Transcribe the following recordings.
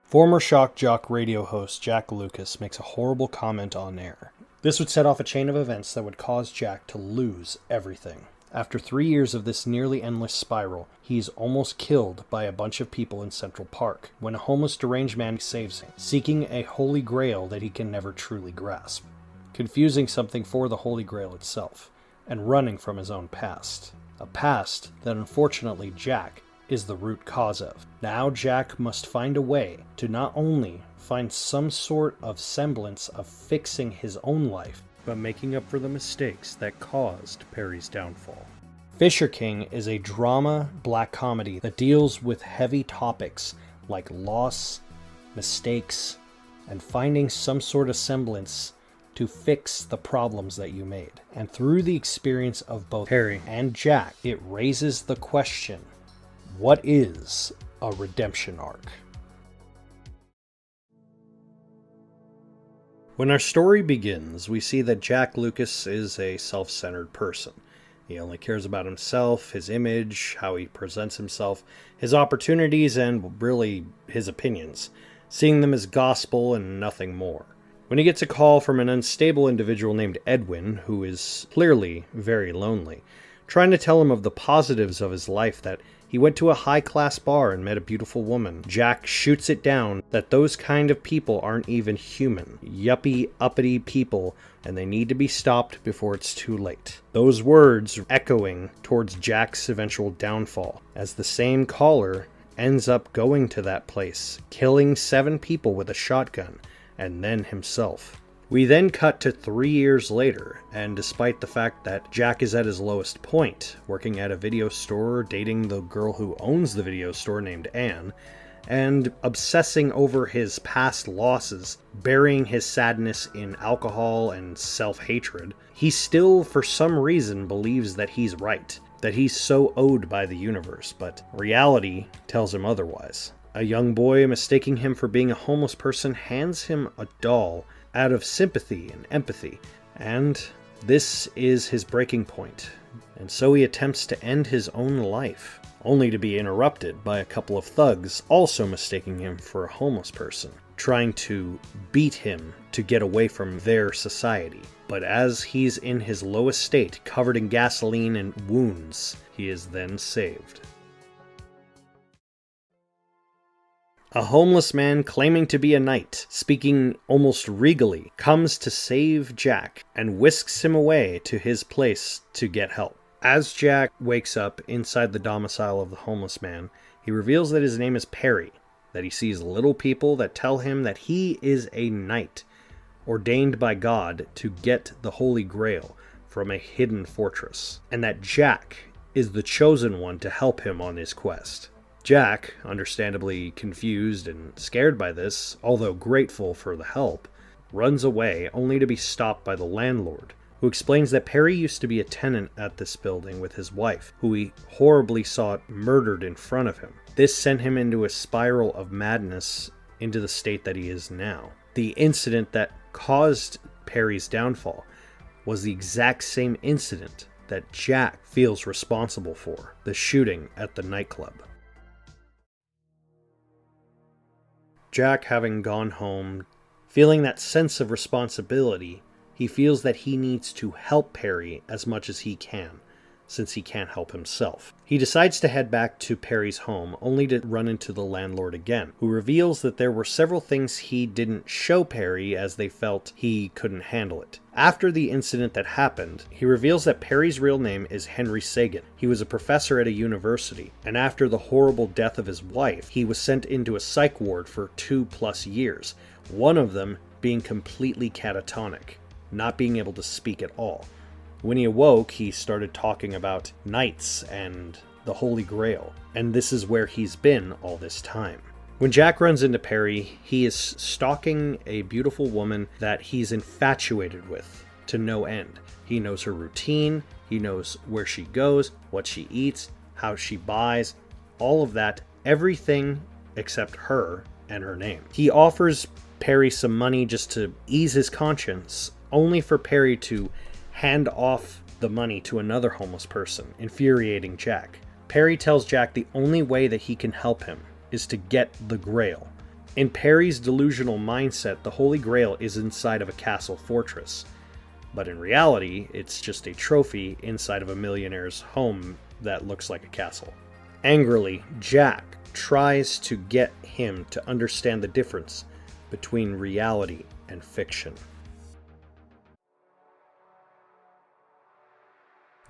Former Shock Jock radio host Jack Lucas makes a horrible comment on air. This would set off a chain of events that would cause Jack to lose everything. After 3 years of this nearly endless spiral, he's almost killed by a bunch of people in Central Park, when a homeless deranged man saves him, seeking a holy grail that he can never truly grasp, confusing something for the holy grail itself, and running from his own past. A past that unfortunately Jack is the root cause of. Now Jack must find a way to not only find some sort of semblance of fixing his own life, but making up for the mistakes that caused Perry's downfall. Fisher King is a drama black comedy that deals with heavy topics like loss, mistakes, and finding some sort of semblance to fix the problems that you made. And through the experience of both Perry and Jack, it raises the question, what is a redemption arc? When our story begins, we see that Jack Lucas is a self-centered person. He only cares about himself, his image, how he presents himself, his opportunities, and really his opinions, seeing them as gospel and nothing more. When he gets a call from an unstable individual named Edwin, who is clearly very lonely, trying to tell him of the positives of his life, that he went to a high-class bar and met a beautiful woman, Jack shoots it down that those kind of people aren't even human. Yuppie, uppity people, and they need to be stopped before it's too late. Those words echoing towards Jack's eventual downfall, as the same caller ends up going to that place, killing 7 people with a shotgun, and then himself. We then cut to 3 years later, and despite the fact that Jack is at his lowest point, working at a video store, dating the girl who owns the video store named Anne, and obsessing over his past losses, burying his sadness in alcohol and self-hatred, he still, for some reason, believes that he's right, that he's so owed by the universe, but reality tells him otherwise. A young boy, mistaking him for being a homeless person, hands him a doll out of sympathy and empathy, and this is his breaking point. And so he attempts to end his own life, only to be interrupted by a couple of thugs also mistaking him for a homeless person, trying to beat him to get away from their society. But as he's in his lowest state, covered in gasoline and wounds, he is then saved. A homeless man claiming to be a knight, speaking almost regally, comes to save Jack and whisks him away to his place to get help. As Jack wakes up inside the domicile of the homeless man, he reveals that his name is Perry, that he sees little people that tell him that he is a knight, ordained by God to get the Holy Grail from a hidden fortress, and that Jack is the chosen one to help him on his quest. Jack, understandably confused and scared by this, although grateful for the help, runs away only to be stopped by the landlord, who explains that Perry used to be a tenant at this building with his wife, who he horribly saw murdered in front of him. This sent him into a spiral of madness into the state that he is now. The incident that caused Perry's downfall was the exact same incident that Jack feels responsible for, the shooting at the nightclub. Jack, having gone home, feeling that sense of responsibility, he feels that he needs to help Perry as much as he can, since he can't help himself. He decides to head back to Perry's home, only to run into the landlord again, who reveals that there were several things he didn't show Perry as they felt he couldn't handle it. After the incident that happened, he reveals that Perry's real name is Henry Sagan. He was a professor at a university, and after the horrible death of his wife, he was sent into a psych ward for 2+ years, one of them being completely catatonic, not being able to speak at all. When he awoke, he started talking about knights and the Holy Grail, and this is where he's been all this time. When Jack runs into Perry, he is stalking a beautiful woman that he's infatuated with to no end. He knows her routine, he knows where she goes, what she eats, how she buys, all of that, everything except her and her name. He offers Perry some money just to ease his conscience, only for Perry to hand off the money to another homeless person, infuriating Jack. Perry tells Jack the only way that he can help him is to get the Grail, In Perry's delusional mindset, the Holy Grail is inside of a castle fortress. But in reality, it's just a trophy inside of a millionaire's home that looks like a castle. Angrily, Jack tries to get him to understand the difference between reality and fiction.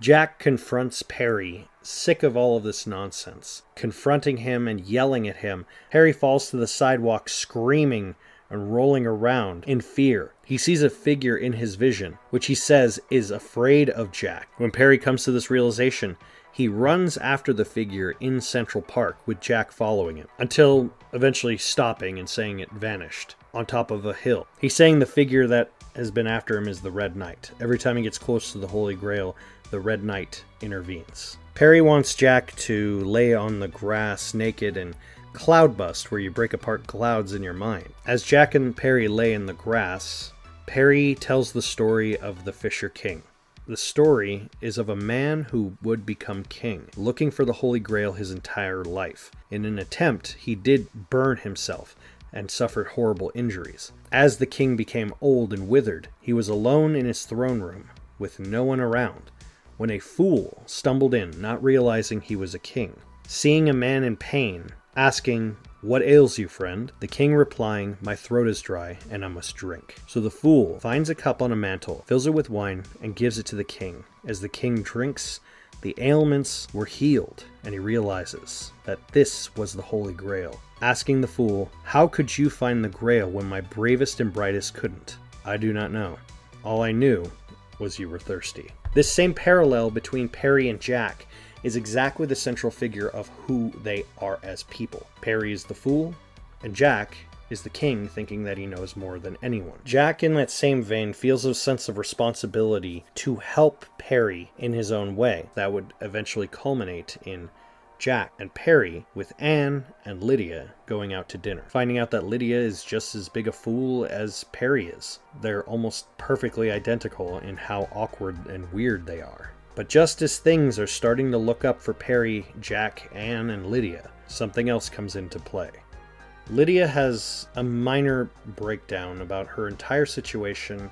Jack confronts Perry, sick of all of this nonsense. Confronting him and yelling at him, Perry falls to the sidewalk screaming and rolling around in fear. He sees a figure in his vision, which he says is afraid of Jack. When Perry comes to this realization, he runs after the figure in Central Park with Jack following him, until eventually stopping and saying it vanished on top of a hill. He's saying the figure that has been after him is the Red Knight. Every time he gets close to the Holy Grail, the Red Knight intervenes. Perry wants Jack to lay on the grass naked and cloudbust, where you break apart clouds in your mind. As Jack and Perry lay in the grass, Perry tells the story of the Fisher King. The story is of a man who would become king, looking for the Holy Grail his entire life. In an attempt, he did burn himself and suffered horrible injuries. As the king became old and withered, he was alone in his throne room, with no one around, when a fool stumbled in, not realizing he was a king. Seeing a man in pain, asking, "What ails you, friend?" The king replying, "My throat is dry and I must drink." So the fool finds a cup on a mantle, fills it with wine, and gives it to the king. As the king drinks, the ailments were healed, and he realizes that this was the Holy Grail. Asking the fool, "How could you find the Grail when my bravest and brightest couldn't?" "I do not know. All I knew was you were thirsty." This same parallel between Perry and Jack is exactly the central figure of who they are as people. Perry is the fool, and Jack is the king, thinking that he knows more than anyone. Jack, in that same vein, feels a sense of responsibility to help Perry in his own way. That would eventually culminate in Jack and Perry with Anne and Lydia going out to dinner, finding out that Lydia is just as big a fool as Perry is. They're almost perfectly identical in how awkward and weird they are. But just as things are starting to look up for Perry, Jack, Anne, and Lydia, something else comes into play. Lydia has a minor breakdown about her entire situation,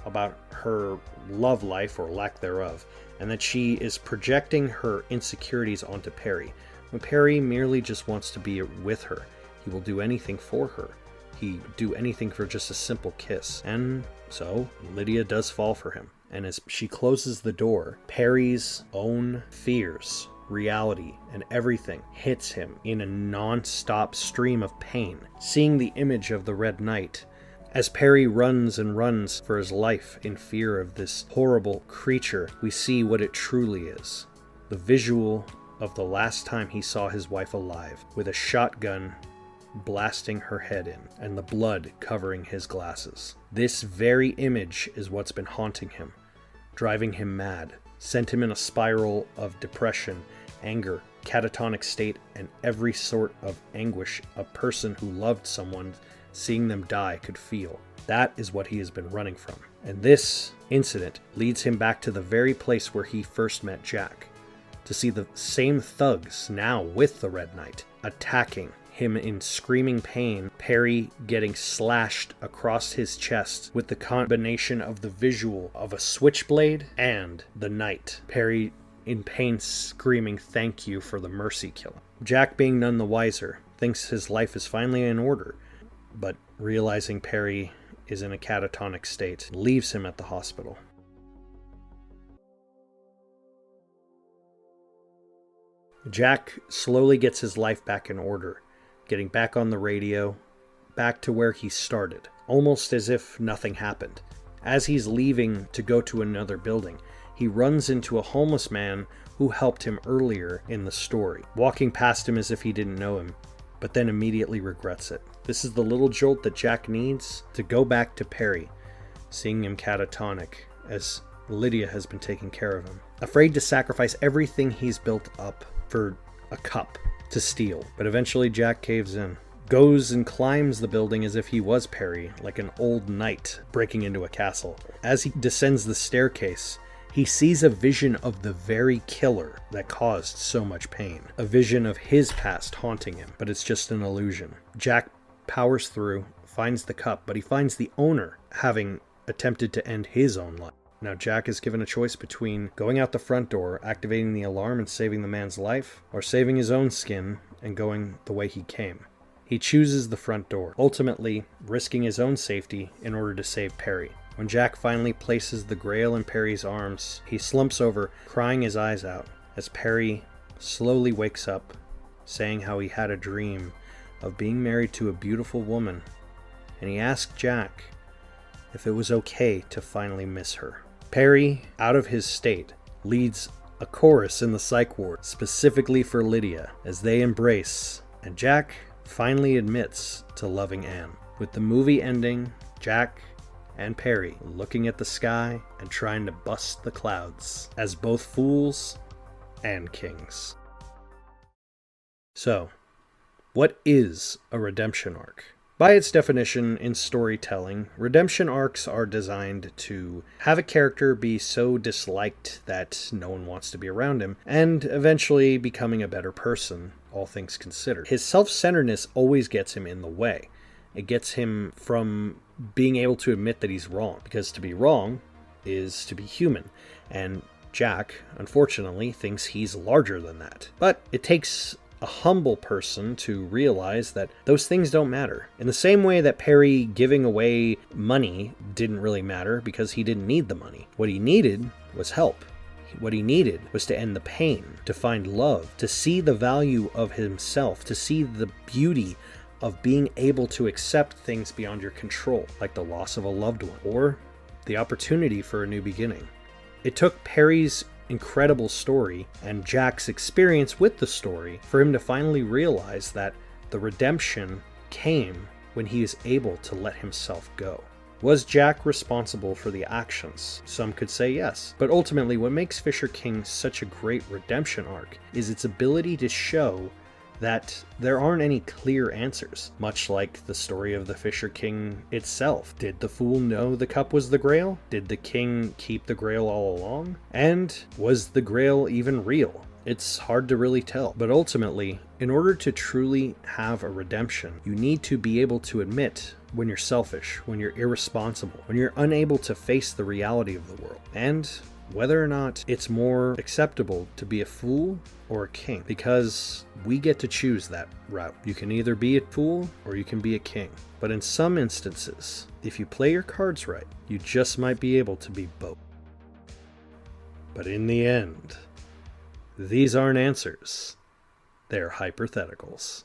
about her love life or lack thereof, and that she is projecting her insecurities onto Perry, when Perry merely just wants to be with her. He will do anything for her. He'd do anything for just a simple kiss. And so Lydia does fall for him. And as she closes the door, Perry's own fears, reality, and everything hits him in a non-stop stream of pain. Seeing the image of the Red Knight, as Perry runs and runs for his life in fear of this horrible creature, we see what it truly is. The visual of the last time he saw his wife alive, with a shotgun blasting her head in, and the blood covering his glasses. This very image is what's been haunting him, driving him mad, sent him in a spiral of depression, anger, catatonic state, and every sort of anguish a person who loved someone seeing them die could feel. That is what he has been running from. And this incident leads him back to the very place where he first met Jack, to see the same thugs now with the Red Knight attacking him in screaming pain, Perry getting slashed across his chest with the combination of the visual of a switchblade and the knight. Perry in pain screaming thank you for the mercy kill. Jack, being none the wiser, thinks his life is finally in order, but realizing Perry is in a catatonic state, leaves him at the hospital. Jack slowly gets his life back in order, getting back on the radio, back to where he started, almost as if nothing happened. As he's leaving to go to another building, he runs into a homeless man who helped him earlier in the story, walking past him as if he didn't know him, but then immediately regrets it. This is the little jolt that Jack needs to go back to Perry, seeing him catatonic, as Lydia has been taking care of him. Afraid to sacrifice everything he's built up for a cup to steal. But eventually Jack caves in, goes and climbs the building as if he was Perry, like an old knight breaking into a castle. As he descends the staircase, he sees a vision of the very killer that caused so much pain. A vision of his past haunting him, but it's just an illusion. Jack powers through, finds the cup, but he finds the owner having attempted to end his own life. Now Jack is given a choice between going out the front door, activating the alarm and saving the man's life, or saving his own skin and going the way he came. He chooses the front door, ultimately risking his own safety in order to save Perry. When Jack finally places the Grail in Perry's arms, he slumps over, crying his eyes out, as Perry slowly wakes up, saying how he had a dream of being married to a beautiful woman, and he asked Jack if it was okay to finally miss her. Perry, out of his state, leads a chorus in the psych ward, specifically for Lydia, as they embrace, and Jack finally admits to loving Anne. With the movie ending, Jack and Perry looking at the sky and trying to bust the clouds, as both fools and kings. So, what is a redemption arc? By its definition in storytelling, redemption arcs are designed to have a character be so disliked that no one wants to be around him, and eventually becoming a better person, all things considered. His self-centeredness always gets him in the way. It gets him from being able to admit that he's wrong, because to be wrong is to be human, and Jack, unfortunately, thinks he's larger than that. But it takes a humble person to realize that those things don't matter. In the same way that Perry giving away money didn't really matter because he didn't need the money. What he needed was help. What he needed was to end the pain, to find love, to see the value of himself, to see the beauty of being able to accept things beyond your control, like the loss of a loved one, or the opportunity for a new beginning. It took Perry's incredible story and Jack's experience with the story for him to finally realize that the redemption came when he is able to let himself go. Was Jack responsible for the actions? Some could say yes. But ultimately, what makes Fisher King such a great redemption arc is its ability to show that there aren't any clear answers, much like the story of the Fisher King itself. Did the fool know the cup was the Grail? Did the king keep the Grail all along? And was the Grail even real? It's hard to really tell. But ultimately, in order to truly have a redemption, you need to be able to admit when you're selfish, when you're irresponsible, when you're unable to face the reality of the world, and whether or not it's more acceptable to be a fool or a king, because we get to choose that route. You can either be a fool or you can be a king. But in some instances, if you play your cards right, you just might be able to be both. But in the end, these aren't answers. They're hypotheticals.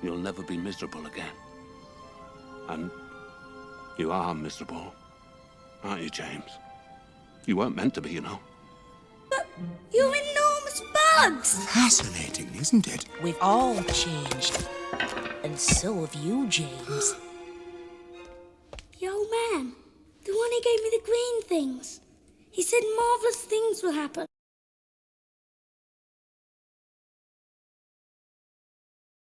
You'll never be miserable again. And you are miserable, aren't you, James? You weren't meant to be, you know. But you're enormous bugs! Fascinating, isn't it? We've all changed. And so have you, James. The old man, the one who gave me the green things. He said marvelous things will happen.